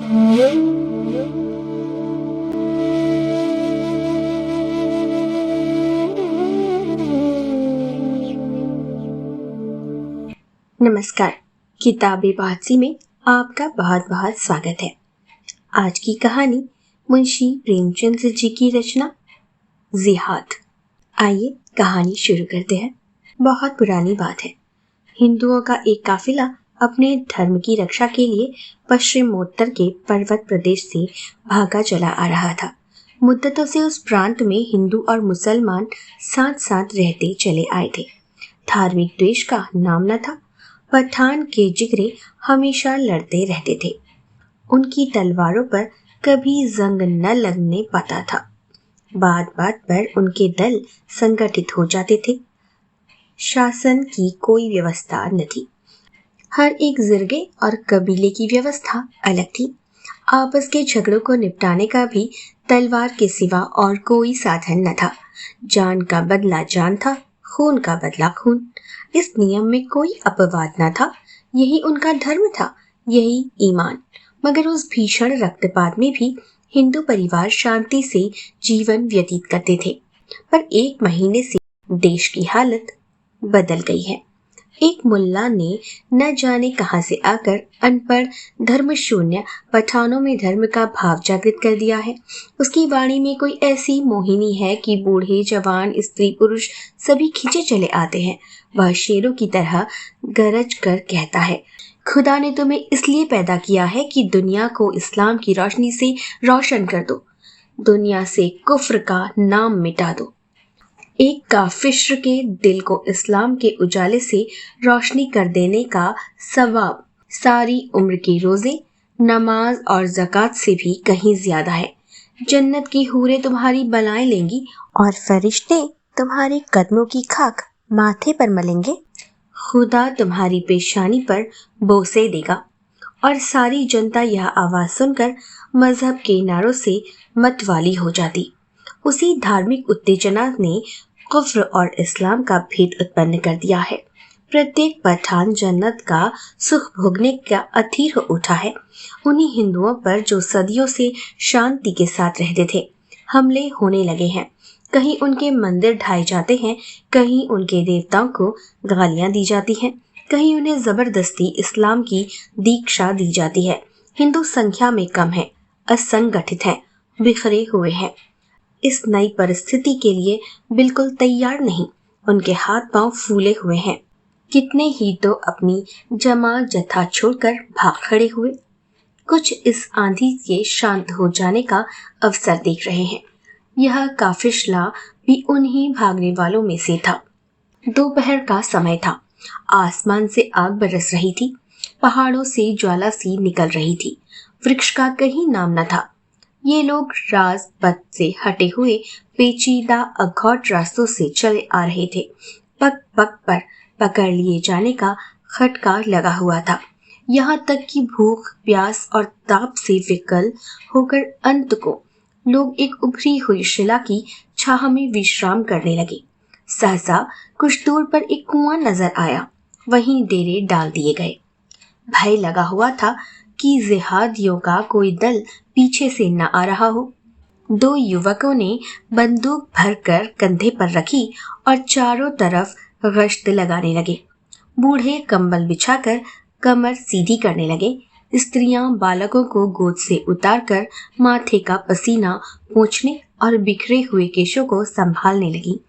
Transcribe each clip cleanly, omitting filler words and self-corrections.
नमस्कार, किताब-ए-बासी में आपका बहुत बहुत स्वागत है। आज की कहानी मुंशी प्रेमचंद जी की रचना जिहाद। आइए कहानी शुरू करते हैं। बहुत पुरानी बात है। हिंदुओं का एक काफिला अपने धर्म की रक्षा के लिए पश्चिमोत्तर के पर्वत प्रदेश से भागा चला आ रहा था। मुद्दतों से उस प्रांत में हिंदू और मुसलमान साथ साथ रहते चले आए थे। धार्मिक द्वेष का नाम न था। पठान के जिगरे हमेशा लड़ते रहते थे। उनकी तलवारों पर कभी जंग न लगने पाता था। बात बात पर उनके दल संगठित हो जाते थे। शासन की कोई व्यवस्था न थी। हर एक जिरगे और कबीले की व्यवस्था अलग थी। आपस के झगड़ों को निपटाने का भी तलवार के सिवा और कोई साधन न था। जान का बदला जान था, खून का बदला खून। इस नियम में कोई अपवाद न था। यही उनका धर्म था, यही ईमान। मगर उस भीषण रक्तपात में भी हिंदू परिवार शांति से जीवन व्यतीत करते थे। पर एक महीने से देश की हालत बदल गई है। एक मुल्ला ने न जाने कहां से आकर अनपढ़ धर्मशून्य पठानों में धर्म का भाव जागृत कर दिया है। उसकी वाणी में कोई ऐसी मोहिनी है कि बूढ़े जवान स्त्री पुरुष सभी खींचे चले आते हैं। वह शेरों की तरह गरज कर कहता है, खुदा ने तुम्हें इसलिए पैदा किया है कि दुनिया को इस्लाम की रोशनी से रोशन कर दो, दुनिया से कुफ्र का नाम मिटा दो। एक काफिर के दिल को इस्लाम के उजाले से रोशनी कर देने का सवाब सारी उम्र के रोजे, नमाज और ज़कात से भी कहीं ज्यादा है। जन्नत की हूरें तुम्हारी बलाएं लेंगी और फरिश्ते तुम्हारे कदमों की खाक माथे पर मलेंगे। खुदा तुम्हारी पेशानी पर बोसे देगा। और सारी जनता यह आवाज सुनकर मजहब के नारों से मतवाली हो जाती। उसी धार्मिक उत्तेजना ने कुफ्र और इस्लाम का भेद उत्पन्न कर दिया है। प्रत्येक पठान जन्नत का सुख भोगने का अधीर हो उठा है। उन्हीं हिंदुओं पर जो सदियों से शांति के साथ रहते थे हमले होने लगे हैं। कहीं उनके मंदिर ढाए जाते हैं, कहीं उनके देवताओं को गालियां दी जाती हैं, कहीं उन्हें जबरदस्ती इस्लाम की दीक्षा दी जाती है। हिंदू संख्या में कम है, असंगठित हैं, बिखरे हुए हैं। इस नई परिस्थिति के लिए बिल्कुल तैयार नहीं। उनके हाथ पांव फूले हुए हैं। कितने ही तो अपनी जमा जथा छोड़कर भाग खड़े हुए। कुछ इस आंधी के शांत हो जाने का अवसर देख रहे हैं। यह काफिला भी उन्हीं भागने वालों में से था। दोपहर का समय था। आसमान से आग बरस रही थी। पहाड़ों से ज्वाला सी निकल रही थी। वृक्ष का कहीं नाम न था। ये लोग राज पथ से हटे हुए पेचीदा अघौट रास्तों से चले आ रहे थे। पग पग पर पकड़ लिए जाने का खटका लगा हुआ था। यहाँ तक कि भूख, प्यास और ताप से विकल होकर अंत को लोग एक उभरी हुई शिला की छाह में विश्राम करने लगे। सहसा कुछ दूर पर एक कुआं नजर आया। वहीं डेरे डाल दिए गए। भय लगा हुआ था कि जिहादियों का कोई दल पीछे से न आ रहा हो। दो युवकों ने बंदूक भरकर कंधे पर रखी और चारों तरफ गश्त लगाने लगे। बूढ़े कंबल बिछाकर कमर सीधी करने लगे। स्त्रियां बालकों को गोद से उतारकर माथे का पसीना पोंछने और बिखरे हुए केशों को संभालने लगी।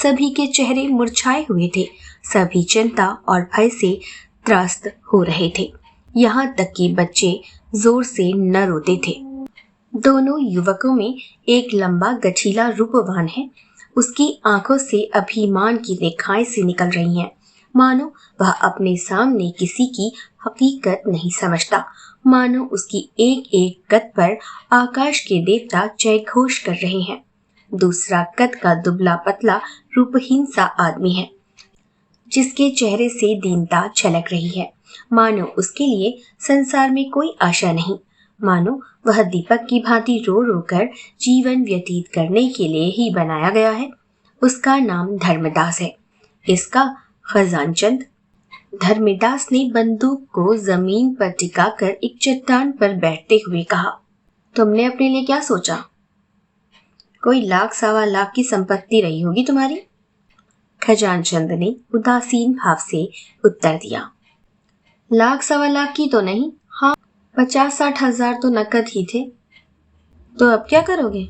सभी के चेहरे मुरझाए हुए थे। सभी चिंता और भय से त्रस्त हो रहे थे। यहाँ तक कि बच्चे जोर से न रोते थे। दोनों युवकों में एक लंबा गठीला रूपवान है। उसकी आंखों से अभिमान की रेखाएं से निकल रही हैं। मानो वह अपने सामने किसी की हकीकत नहीं समझता। मानो उसकी एक एक कद पर आकाश के देवता जय घोष कर रहे हैं। दूसरा कद का दुबला पतला रूपहीन सा आदमी है, जिसके चेहरे से दीनता झलक रही है। मानो उसके लिए संसार में कोई आशा नहीं। मानो वह दीपक की भांति रो रो कर जीवन व्यतीत करने के लिए ही बनाया गया है। उसका नाम धर्मदास है। इसका खजानचंद। धर्मदास ने बंदूक को जमीन पर टिकाकर एक चट्टान पर बैठते हुए कहा, तुमने अपने लिए क्या सोचा? कोई लाख सवा लाख की संपत्ति रही होगी तुम्हारी। खजानचंद ने उदासीन भाव से उत्तर दिया, लाख सवा लाख की तो नहीं, हाँ 50-60 हजार तो नकद ही थे। तो अब क्या करोगे?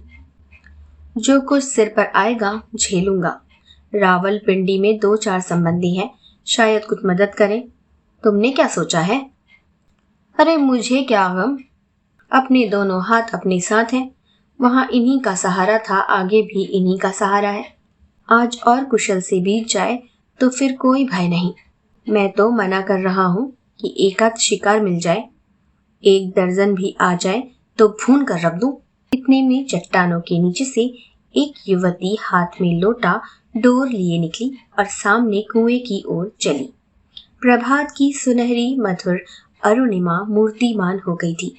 जो कुछ सिर पर आएगा झेलूंगा। रावलपिंडी में 2-4 संबंधी हैं, शायद कुछ मदद करें। तुमने क्या सोचा है? अरे मुझे क्या गम, अपने दोनों हाथ अपने साथ हैं। वहां इन्हीं का सहारा था, आगे भी इन्हीं का सहारा है। आज और कुशल से बीत जाए तो फिर कोई भय नहीं। मैं तो मना कर रहा हूं कि एकाध शिकार मिल जाए, 1 दर्जन भी आ जाए तो भून कर रख दूं। इतने में चट्टानों के नीचे से एक युवती हाथ में लोटा डोर लिए निकली और सामने कुएं की ओर चली। प्रभात की सुनहरी मधुर अरुणिमा मूर्तिमान हो गई थी।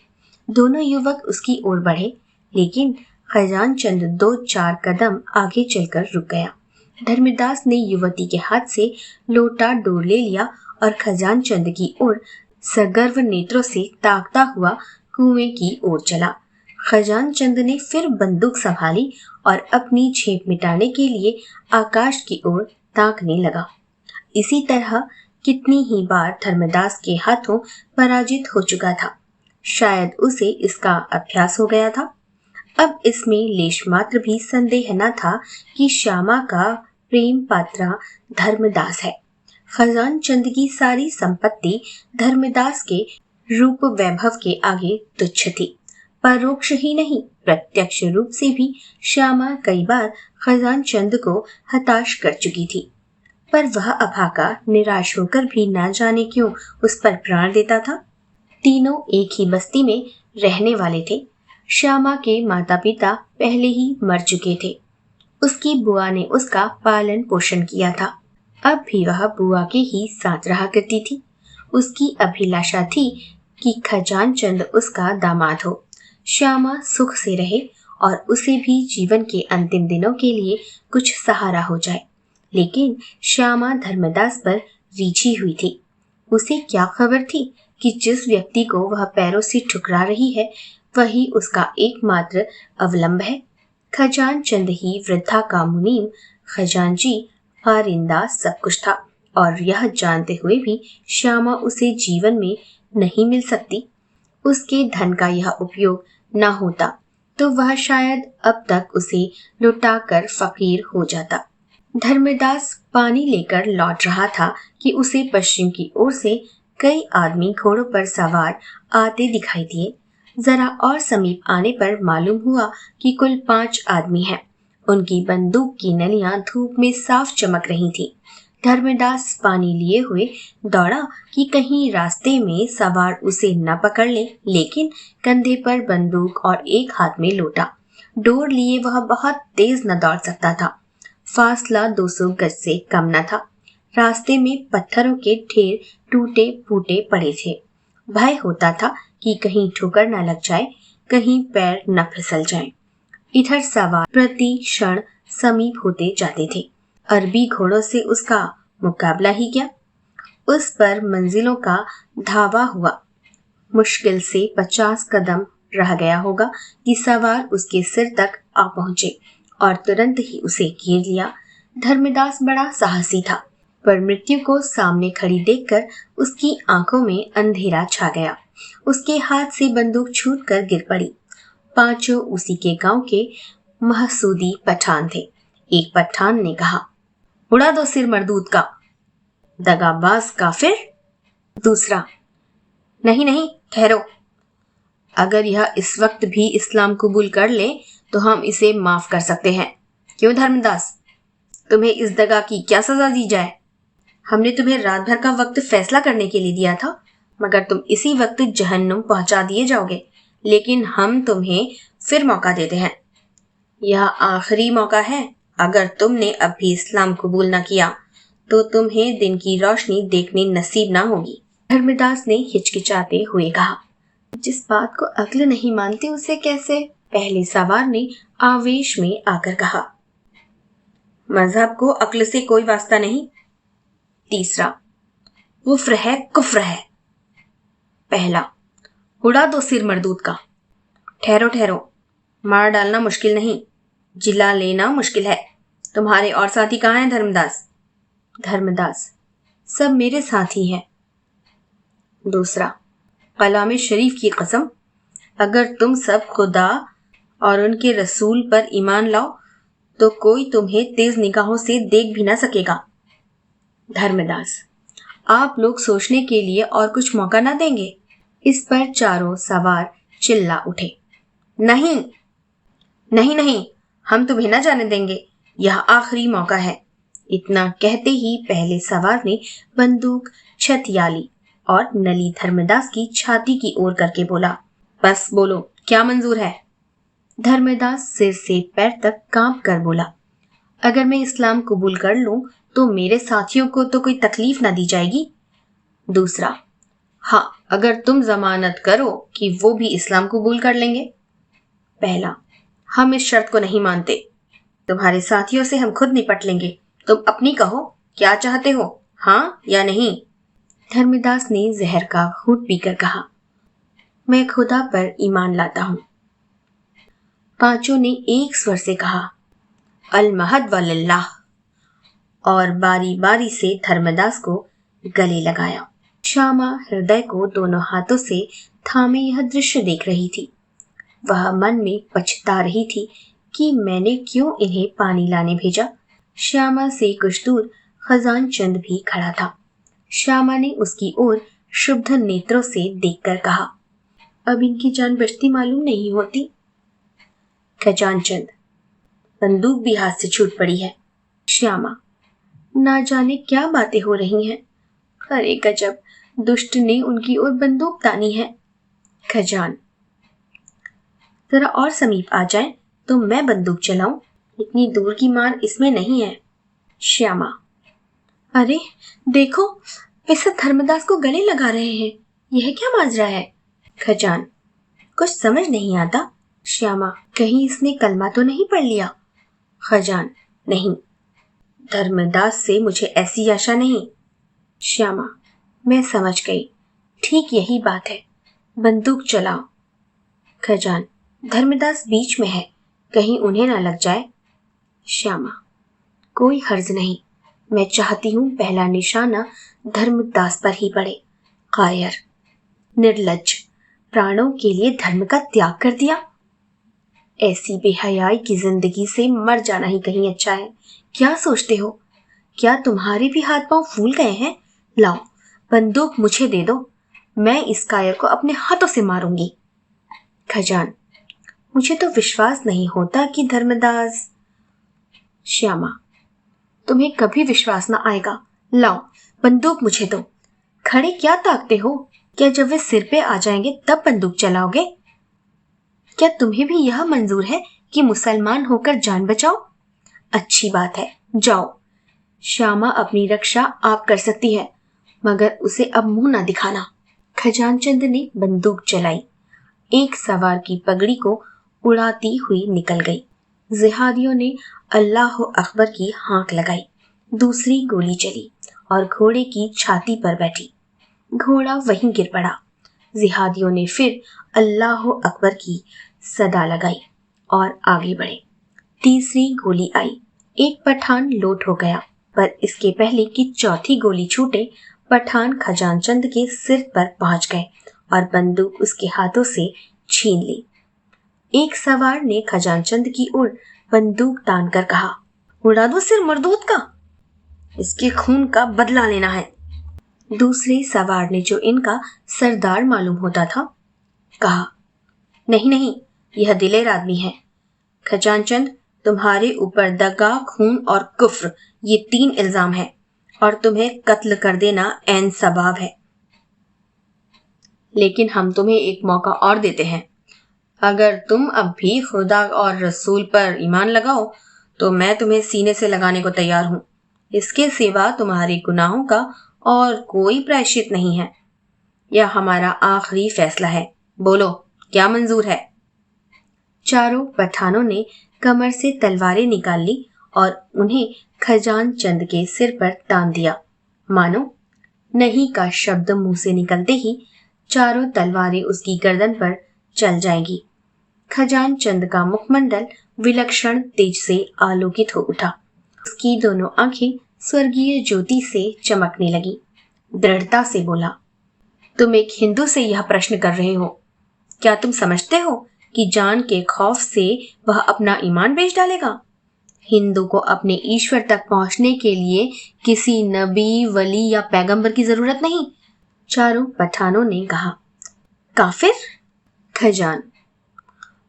दोनों युवक उसकी ओर बढ़े, लेकिन खजानचंद 2-4 कदम आगे चलकर रुक गया। धर्मदास ने युवती के हाथ से लोटा डोर ले लिया और खजानचंद की ओर सगर्व नेत्रों से ताकता हुआ कुएं की ओर चला। खजानचंद ने फिर बंदूक संभाली और अपनी झेप मिटाने के लिए आकाश की ओर ताकने लगा। इसी तरह कितनी ही बार धर्मदास के हाथों पराजित हो चुका था। शायद उसे इसका अभ्यास हो गया था। अब इसमें लेश मात्र भी संदेह न था कि श्यामा का प्रेम पात्रा धर्मदास है। खजानचंद की सारी संपत्ति धर्मदास के रूप वैभव के आगे तुच्छ थी। परोक्ष ही नहीं, प्रत्यक्ष रूप से भी श्यामा कई बार खजानचंद को हताश कर चुकी थी, पर वह अभागा निराश होकर भी न जाने क्यों उस पर प्राण देता था। तीनों एक ही बस्ती में रहने वाले थे। श्यामा के माता पिता पहले ही मर चुके थे। उसकी बुआ ने उसका पालन पोषण किया था। अब भी वह बुआ के ही साथ रहा करती थी। उसकी अभिलाषा थी कि खजानचंद उसका दामाद हो, श्यामा सुख से रहे और उसे भी जीवन के अंतिम दिनों के लिए कुछ सहारा हो जाए। लेकिन श्यामा धर्मदास पर रीझी हुई थी। उसे क्या खबर थी कि जिस व्यक्ति को वह पैरों से ठुकरा रही है वही उसका एकमात्र अवलंब है। खजानचंद ही वृद्धा का मुनीम, खजांची, कारिंदा सब कुछ था, और यह जानते हुए भी श्यामा उसे जीवन में नहीं मिल सकती। उसके धन का यह उपयोग न होता तो वह शायद अब तक उसे लुटाकर फकीर हो जाता। धर्मदास पानी लेकर लौट रहा था कि उसे पश्चिम की ओर से कई आदमी घोड़ों पर सवार आते दिखाई दिए। जरा और समीप आने पर मालूम हुआ कि कुल 5 आदमी हैं। उनकी बंदूक की नलियां धूप में साफ चमक रही थी। धर्मदास पानी लिए हुए दौड़ा कि कहीं रास्ते में सवार उसे न पकड़ ले, लेकिन कंधे पर बंदूक और एक हाथ में लोटा डोर लिए वह बहुत तेज न दौड़ सकता था। फासला 200 गज से कम न था। रास्ते में पत्थरों के ढेर टूटे फूटे पड़े थे। भय होता था कि कहीं ठोकर न लग जाए, कहीं पैर न फिसल जाए। इधर सवार प्रति क्षण समीप होते जाते थे। अरबी घोड़ों से उसका मुकाबला ही क्या। उस पर मंजिलों का धावा हुआ। मुश्किल से 50 कदम रह गया होगा कि सवार उसके सिर तक आ पहुंचे और तुरंत ही उसे घेर लिया। धर्मदास बड़ा साहसी था, पर मृत्यु को सामने खड़ी देखकर उसकी आंखों में अंधेरा छा गया। उसके हाथ से बंदूक छूटकर गिर पड़ी। 5 उसी के गांव के महसूदी पठान थे। एक पठान ने कहा, उड़ा दो सिर मरदूद का, दगाबाज काफिर। दूसरा, नहीं नहीं ठहरो, अगर यह इस वक्त भी इस्लाम कबूल कर ले तो हम इसे माफ कर सकते हैं। क्यों धर्मदास, तुम्हें इस दगा की क्या सजा दी जाए? हमने तुम्हें रात भर का वक्त फैसला करने के लिए दिया था, मगर तुम इसी वक्त जहन्नुम पहुंचा दिए जाओगे। लेकिन हम तुम्हें फिर मौका देते हैं। यह आखिरी मौका है। अगर तुमने अब भी इस्लाम कबूल न किया तो तुम्हें दिन की रोशनी देखने नसीब ना होगी। धर्मदास ने हिचकिचाते हुए कहा, जिस बात को अक्ल नहीं मानती उसे कैसे? पहले सवार ने आवेश में आकर कहा, मजहब को अक्ल से कोई वास्ता नहीं। तीसरा, कुफ्र है, कुफ्र है। पहला, उड़ा दो सिर मरदूद का। ठहरो ठहरो, मार डालना मुश्किल नहीं, जिला लेना मुश्किल है। तुम्हारे और साथी कहाँ हैं धर्मदास? धर्मदास, सब मेरे साथी हैं। दूसरा, कलाम शरीफ की कसम, अगर तुम सब खुदा और उनके रसूल पर ईमान लाओ तो कोई तुम्हें तेज निगाहों से देख भी ना सकेगा। धर्मदास, आप लोग सोचने के लिए और कुछ मौका ना देंगे? इस पर चारों सवार चिल्ला उठे, नहीं नहीं नहीं, हम तुम्हें ना जाने देंगे, यह आखिरी मौका है। इतना कहते ही पहले सवार ने बंदूक छतियाली और नली धर्मदास की छाती की ओर करके बोला, बस बोलो, क्या मंजूर है? धर्मदास सिर से पैर तक कांप कर बोला, अगर मैं इस्लाम कबूल कर लूं तो मेरे साथियों को तो कोई तकलीफ ना दी जाएगी। दूसरा, हाँ, अगर तुम जमानत करो कि वो भी इस्लाम कबूल कर लेंगे। पहला, हम इस शर्त को नहीं मानते, तुम्हारे साथियों से हम खुद निपट लेंगे, तुम अपनी कहो, क्या चाहते हो, हाँ या नहीं? धर्मदास ने जहर का घूंट पीकर कहा, मैं खुदा पर ईमान लाता हूं। पांचों ने एक स्वर से कहा, अल महद वलिल्लाह, और बारी बारी से धर्मदास को गले लगाया। श्यामा हृदय को दोनों हाथों से थामे यह दृश्य देख रही थी। वह मन में पछता रही थी कि मैंने क्यों इन्हें पानी लाने भेजा। श्यामा से कुछ दूर खजान चंद भी खड़ा था। श्यामा ने उसकी ओर शुद्ध नेत्रों से देखकर कहा, अब इनकी जान बचती मालूम नहीं होती। खजान चंद, बंदूक भी हाथ से छूट पड़ी है। श्यामा, ना जाने क्या बातें हो रही हैं। अरे गजब, दुष्ट ने उनकी ओर बंदूक तानी है। खजान, जरा और समीप आ जाए तो मैं बंदूक चलाऊं, इतनी दूर की मार इसमें नहीं है। श्यामा, अरे देखो, वे सब धर्मदास को गले लगा रहे हैं, यह क्या माजरा है? खजान, कुछ समझ नहीं आता। श्यामा, कहीं इसने कलमा तो नहीं पढ़ लिया? खजान, नहीं, धर्मदास से मुझे ऐसी आशा नहीं। श्यामा, मैं समझ गई, ठीक यही बात है, बंदूक चलाओ। खजान, धर्मदास बीच में है, कहीं उन्हें ना लग जाए। श्यामा, कोई हर्ज नहीं, मैं चाहती हूं पहला निशाना धर्मदास पर ही पड़े। कायर, निर्लज्ज, प्राणों के लिए धर्म का त्याग कर दिया। ऐसी बेहयाई की जिंदगी से मर जाना ही कहीं अच्छा है। क्या सोचते हो? क्या तुम्हारे भी हाथ पांव फूल गए हैं? लाओ, बंदूक मुझे दे दो, मैं इस कायर को अपने हाथों से मारूंगी। खजान, मुझे तो विश्वास नहीं होता कि धर्मदास। श्यामा, तुम्हें कभी विश्वास ना आएगा। लाओ, बंदूक मुझे दो। खड़े क्या ताकते हो? क्या जब वे सिर पे आ जाएंगे तब बंदूक चलाओगे? क्या तुम्हें भी यह मंजूर है कि मुसलमान होकर जान बचाओ? अच्छी बात है, जाओ। श्यामा अपनी रक्षा आप कर सकती है, मगर उसे अब मुंह ना दिखाना। खजानचंद ने बंदूक चलाई, एक सवार की पगड़ी को उड़ाती हुई निकल गई। जिहादियों ने अल्लाह अकबर की हाँक लगाई। दूसरी गोली चली और घोड़े की छाती पर बैठी। घोड़ा वहीं गिर पड़ा। जिहादियों ने फिर अल्लाह अकबर की सदा लगाई और आगे बढ़े। तीसरी गोली आई, एक पठान लोट हो गया, पर इसके पहले कि चौथी गोली छूटे, पठान खजानचंद के सिर पर पहुंच गए और बंदूक उसके हाथों से छीन ली। एक सवार ने खजानचंद की ओर बंदूक तानकर कहा, उड़ा दो सिर मरदूद का, इसके खून का बदला लेना है। दूसरे सवार ने, जो इनका सरदार मालूम होता था, कहा, नहीं नहीं, यह दिलेर आदमी है। खजानचंद, तुम्हारे ऊपर दगा, खून और कुफ्र, ये 3 इल्जाम है और तुम्हें कत्ल कर देना ऐन सबाब है। लेकिन हम तुम्हें एक मौका और देते हैं। अगर तुम अब भी खुदा और रसूल पर ईमान लगाओ तो मैं तुम्हें सीने से लगाने को तैयार हूं। इसके सिवा तुम्हारे गुनाहों का और कोई प्रायश्चित नहीं है। यह हमारा आखिरी फैसला है। बोलो, क्या मंजूर है? चारों पठानों ने कमर से तलवारें निकाल ली और उन्हें खजानचंद के सिर पर तान दिया, मानो नहीं का शब्द मुंह से निकलते ही चारों तलवारें उसकी गर्दन पर चल जाएंगी। खजान चंद का मुखमंडल विलक्षण तेज से आलोकित हो उठा। उसकी दोनों आंखें स्वर्गीय ज्योति से चमकने लगी। दृढ़ता से बोला, तुम एक हिंदू से यह प्रश्न कर रहे हो? क्या तुम समझते हो कि जान के खौफ से वह अपना ईमान बेच डालेगा? हिंदू को अपने ईश्वर तक पहुंचने के लिए किसी नबी, वली या पैगंबर की जरूरत नहीं। चारों पठानों ने कहा। काफिर? खजान,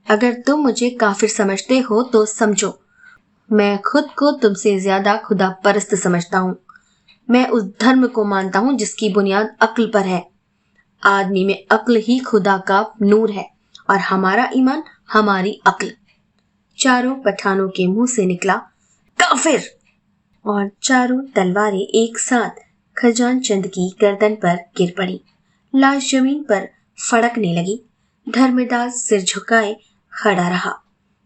अगर तुम मुझे काफिर समझते हो तो समझो, मैं खुद को तुमसे ज्यादा खुदा परस्त समझता हूँ। मैं उस धर्म को मानता हूँ जिसकी बुनियाद अक्ल पर है। आदमी में अक्ल ही खुदा का नूर है और हमारा ईमान हमारी अक्ल। चारों पठानों के मुंह से निकला, काफिर! और चारों तलवारें एक साथ खजान चंद की गर्दन पर गिर पड़ी। लाश जमीन पर फड़कने लगी। धर्मदास सिर झुकाए खड़ा रहा।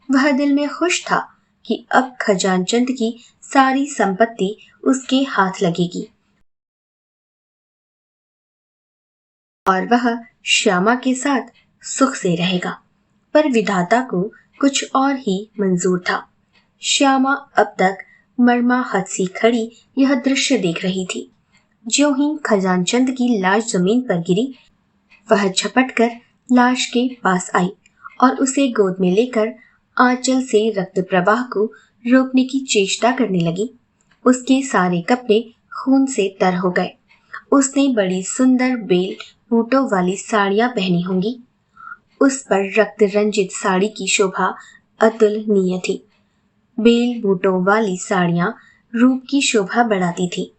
वह दिल में खुश था कि अब खजान चंद की सारी संपत्ति उसके हाथ लगेगी और वह श्यामा के साथ सुख से रहेगा। पर विधाता को कुछ और ही मंजूर था। श्यामा अब तक मर्माहत सी खड़ी यह दृश्य देख रही थी। ज्यों ही खजान चंद की लाश जमीन पर गिरी, वह झपटकर लाश के पास आई और उसे गोद में लेकर आंचल से रक्त प्रवाह को रोकने की चेष्टा करने लगी। उसके सारे कपड़े खून से तर हो गए। उसने बड़ी सुंदर बेल बूटों वाली साड़ियां पहनी होंगी। उस पर रक्त रंजित साड़ी की शोभा अतुलनीय थी। बेल बूटों वाली साड़ियां रूप की शोभा बढ़ाती थी।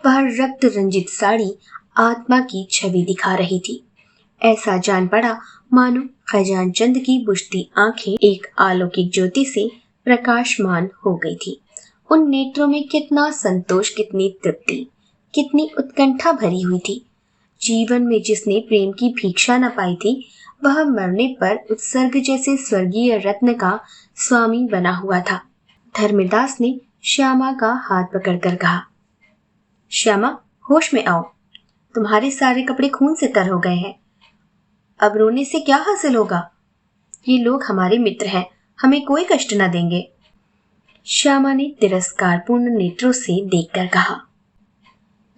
वह रक्त रंजित साड़ी आत्मा की छवि दिखा रही थी। ऐसा जान पड़ा मानो खजान चंद की बुझती आंखें एक अलौकिक ज्योति से प्रकाशमान हो गई थी। उन नेत्रों में कितना संतोष, कितनी तृप्ति, कितनी उत्कंठा भरी हुई थी। जीवन में जिसने प्रेम की भिक्षा न पाई थी, वह मरने पर उत्सर्ग जैसे स्वर्गीय रत्न का स्वामी बना हुआ था। धर्मदास ने श्यामा का हाथ पकड़कर कहा, श्यामा, होश में आओ। तुम्हारे सारे कपड़े खून से तर हो गए हैं। अब रोने से क्या हासिल होगा? ये लोग हमारे मित्र हैं, हमें कोई कष्ट न देंगे। श्यामा ने तिरस्कारपूर्ण नेत्रों से देखकर कहा,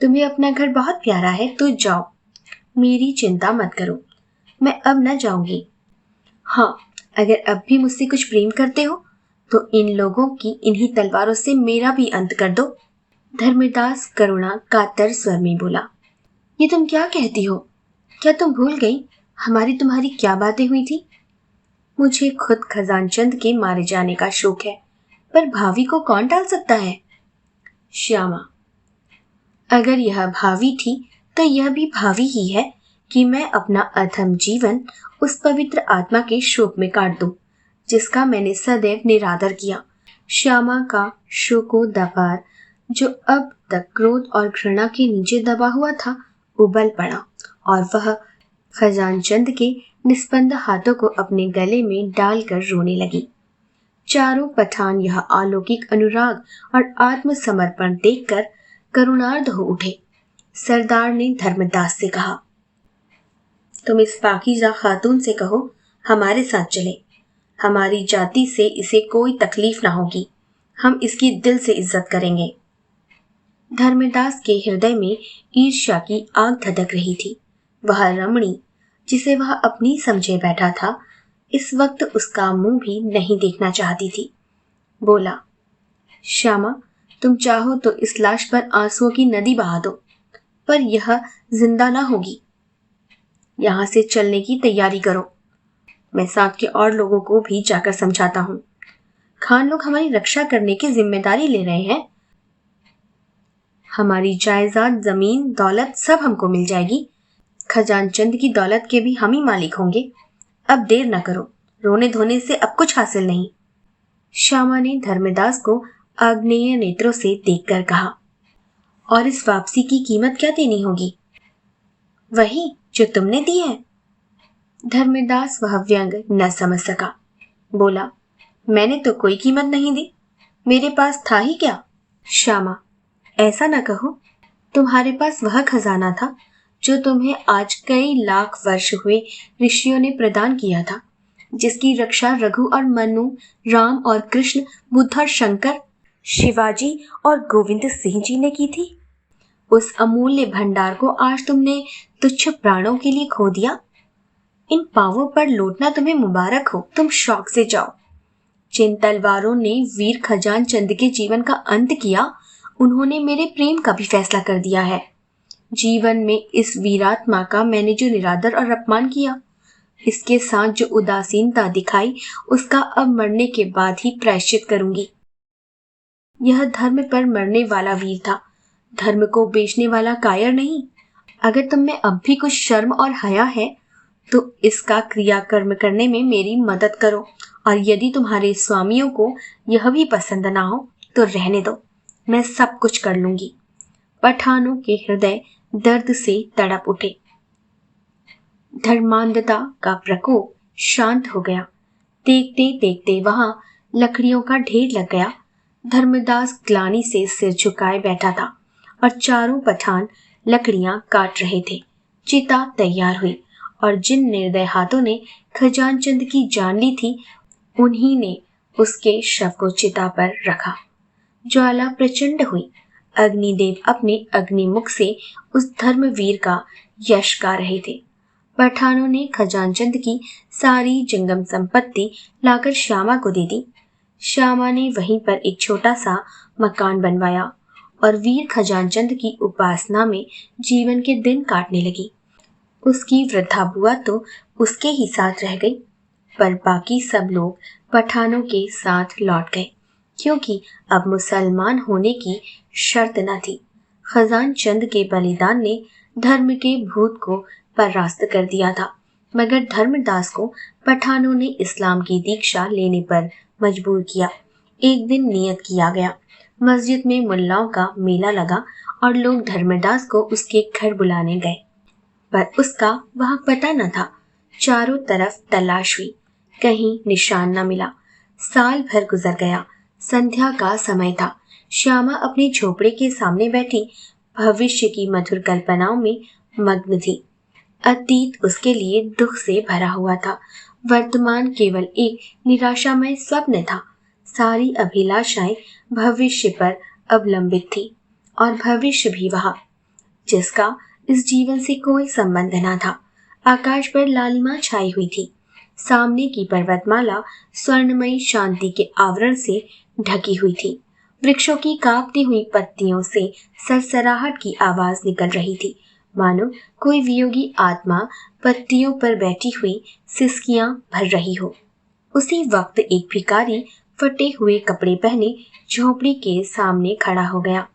तुम्हें अपना घर बहुत प्यारा है तो जाओ, मेरी चिंता मत करो, मैं अब न जाऊंगी। हाँ, अगर अब भी मुझसे कुछ प्रेम करते हो तो इन लोगों की इन्हीं तलवारों से मेरा भी अंत कर दो। धर्मदास करुणा कातर स्वर में बोला, ये तुम क्या कहती हो? क्या तुम भूल गई हमारी तुम्हारी क्या बातें हुई थी? मुझे खुद खजान चंद के मारे जाने का शौक है, पर भावी को कौन टाल सकता है? श्यामा, अगर यह भावी थी तो यह भी भावी ही है कि मैं अपना अधम जीवन उस पवित्र आत्मा के शोक में काट दूं, जिसका मैंने सदैव निरादर किया। श्यामा का शोको दफार, जो अब तक क्रोध और घृणा के नीचे दबा हुआ था, उबल पड़ा और वह खजान चंद के निस्पंद हाथों को अपने गले में डालकर रोने लगी। चारों पठान यह अलौकिक अनुराग और आत्मसमर्पण देखकर करुणार्ध हो उठे। सरदार ने धर्मदास से कहा, तुम इस पाकीज़ा खातून से कहो हमारे साथ चले। हमारी जाति से इसे कोई तकलीफ ना होगी। हम इसकी दिल से इज्जत करेंगे। धर्मदास के हृदय में ईर्ष्या की आग धधक रही थी। वह रमणी, जिसे वह अपनी समझे बैठा था, इस वक्त उसका मुंह भी नहीं देखना चाहती थी। बोला, श्यामा, तुम चाहो तो इस लाश पर आंसुओं की नदी बहा दो, पर यह जिंदा ना होगी। यहां से चलने की तैयारी करो। मैं साथ के और लोगों को भी जाकर समझाता हूँ। खान लोग हमारी रक्षा करने की जिम्मेदारी ले रहे हैं। हमारी जायदाद, जमीन, दौलत सब हमको मिल जाएगी। खजान चंद की दौलत के भी हम ही मालिक होंगे। अब देर न करो, रोने धोने से अब कुछ हासिल नहीं। श्यामा ने धर्मदास को आग्नेय नेत्रों से देखकर कहा, और इस वापसी की कीमत क्या देनी होगी? वही जो तुमने दी है। धर्मदास वह व्यंग न समझ सका। बोला, मैंने तो कोई कीमत नहीं दी, मेरे पास था ही क्या? श्यामा, ऐसा न कहो। तुम्हारे पास वह खजाना था जो तुम्हें आज कई लाख वर्ष हुए ऋषियों ने प्रदान किया था, जिसकी रक्षा रघु और मनु, राम और कृष्ण, बुद्ध और शंकर, शिवाजी और गोविंद सिंह जी ने की थी। उस अमूल्य भंडार को आज तुमने तुच्छ प्राणों के लिए खो दिया। इन पांवों पर लौटना तुम्हें मुबारक हो, तुम शौक से जाओ। जिन तलवारों ने वीर खजान चंद के जीवन का अंत किया, उन्होंने मेरे प्रेम का भी फैसला कर दिया है। जीवन में इस वीरात्मा का मैंने जो निरादर और अपमान किया, इसके साथ जो उदासीनता दिखाई, उसका अब मरने के बाद ही प्रायश्चित करूंगी। यह धर्म पर मरने वाला वीर था, धर्म को बेचने वाला कायर नहीं। अगर तुम में अब भी कुछ शर्म और हया है तो इसका क्रियाकर्म करने में मेरी मदद करो, और यदि तुम्हारे स्वामियों को यह भी पसंद ना हो तो रहने दो, मैं सब कुछ कर लूंगी। पठानों के हृदय दर्द से तड़प उठे। धर्मांधता का प्रकोप शांत हो गया। देखते देखते वहां लकड़ियों का ढेर लग गया। धर्मदास ग्लानि से सिर झुकाए बैठा था और चारों पठान लकड़ियां काट रहे थे। चिता तैयार हुई और जिन निर्दय हाथों ने खजानचंद की जान ली थी, उन्हीं ने उसके शव को चिता पर रखा। ज्वाला प्रचंड हुई। अग्निदेव अपने अग्निमुख से उस धर्मवीर का यश गा रहे थे। पठानों ने खजानचंद की सारी जंगम संपत्ति लाकर श्यामा को दे दी। श्यामा ने वहीं पर एक छोटा सा मकान बनवाया और वीर खजानचंद की उपासना में जीवन के दिन काटने लगी। उसकी वृद्धा बुआ तो उसके ही साथ रह गई, पर बाकी सब लोग पठानों के साथ लौट गए, क्योंकि अब मुसलमान होने की शर्त न थी। खजानचंद के बलिदान ने धर्म के भूत को परास्त कर दिया था, मगर धर्मदास को पठानों ने इस्लाम की दीक्षा लेने पर मजबूर किया। एक दिन नियत किया गया, मस्जिद में मुल्लाओं का मेला लगा और लोग धर्मदास को उसके घर बुलाने गए, पर उसका वहां पता न था। चारों तरफ तलाश हुई, कहीं निशान न मिला। साल भर गुजर गया। संध्या का समय था। श्यामा अपने झोपड़े के सामने बैठी भविष्य की मधुर कल्पनाओं में मग्न थी। अतीत उसके लिए दुख से भरा हुआ था, वर्तमान केवल एक निराशामय स्वप्न था। सारी अभिलाषाएं भविष्य पर अवलंबित थी, और भविष्य भी वहां जिसका इस जीवन से कोई संबंध न था। आकाश पर लालिमा छाई हुई थी। सामने की पर्वतमाला स्वर्णमयी शांति के आवरण से ढकी हुई थी। वृक्षों की कांपती हुई पत्तियों से सरसराहट की आवाज निकल रही थी, मानो कोई वियोगी आत्मा पत्तियों पर बैठी हुई सिसकियां भर रही हो। उसी वक्त एक भिखारी फटे हुए कपड़े पहने झोपड़ी के सामने खड़ा हो गया।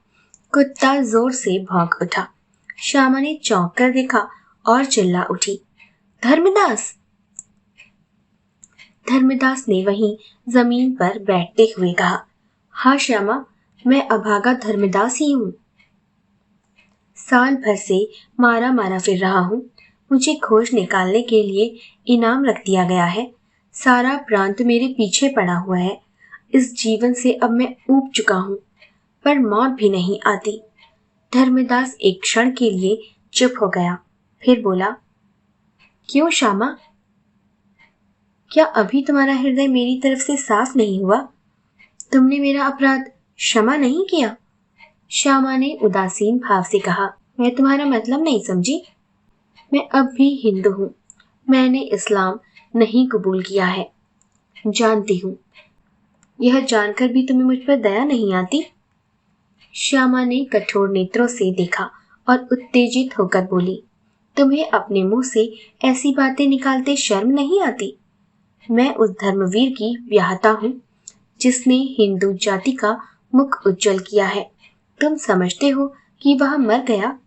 कुत्ता जोर से भौंक उठा। श्यामा ने चौंक कर देखा और चिल्ला उठी, धर्मदास! धर्मदास ने वहीं जमीन पर बैठते हुए कहा, हाँ श्यामा, मैं अभागा धर्मदास ही हूँ। साल भर से मारा मारा फिर रहा हूँ। मुझे खोज निकालने के लिए इनाम रख दिया गया है। सारा प्रांत मेरे पीछे पड़ा हुआ है। इस जीवन से अब मैं ऊब चुका हूँ, पर मौत भी नहीं आती। धर्मदास एक क्षण के लिए चुप हो गया, फिर बोला, क्यों श्यामा? क्या अभी तुम्हारा हृदय मेरी तरफ से साफ नहीं हुआ? तुमने मेरा अपराध क्षमा नहीं किया? श्यामा ने उदासीन भाव से कहा, मैं तुम्हारा मतलब नहीं समझी। मैं अब भी हिंदू हूँ। मैंने इस्लाम नहीं कबूल किया है, जानती हूँ। यह जानकर भी तुम्हें मुझ पर दया नहीं आती? श्यामा ने कठोर नेत्रों से देखा और उत्तेजित होकर बोली, तुम्हें अपने मुंह से ऐसी बातें निकालते शर्म नहीं आती? मैं उस धर्मवीर की ब्याहता हूँ जिसने हिंदू जाति का मुख उज्जवल किया है। तुम समझते हो कि वह मर गया?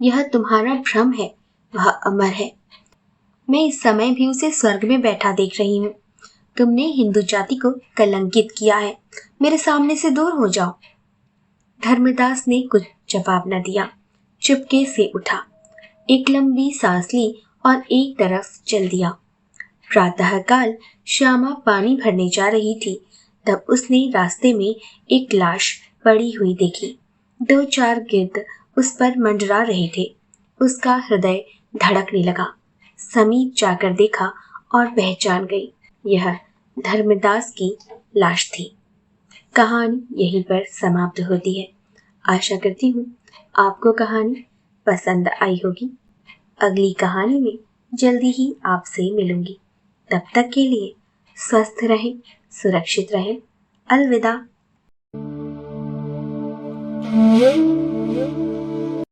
यह तुम्हारा भ्रम है, वह अमर है। मैं इस समय भी उसे स्वर्ग में बैठा देख रही हूँ। तुमने हिंदू जाति को कलंकित किया है। मेरे सामने से दूर हो जाओ। धर्मदास ने कुछ जवाब न दिया, चुपके से उठा, एक लंबी सांस ली और एक तरफ चल दिया। प्रातःकाल श्यामा पानी भरने जा रही थी, तब उसने रास्ते में एक लाश पड़ी हुई देखी। 2-4 गिद्ध उस पर मंडरा रहे थे। उसका हृदय धड़कने लगा। समीप जाकर देखा और पहचान गई, यह धर्मदास की लाश थी। कहानी यहीं पर समाप्त होती है। आशा करती हूँ आपको कहानी पसंद आई होगी। अगली कहानी में जल्दी ही आपसे मिलूंगी। तब तक के लिए स्वस्थ रहें, सुरक्षित रहें। अलविदा।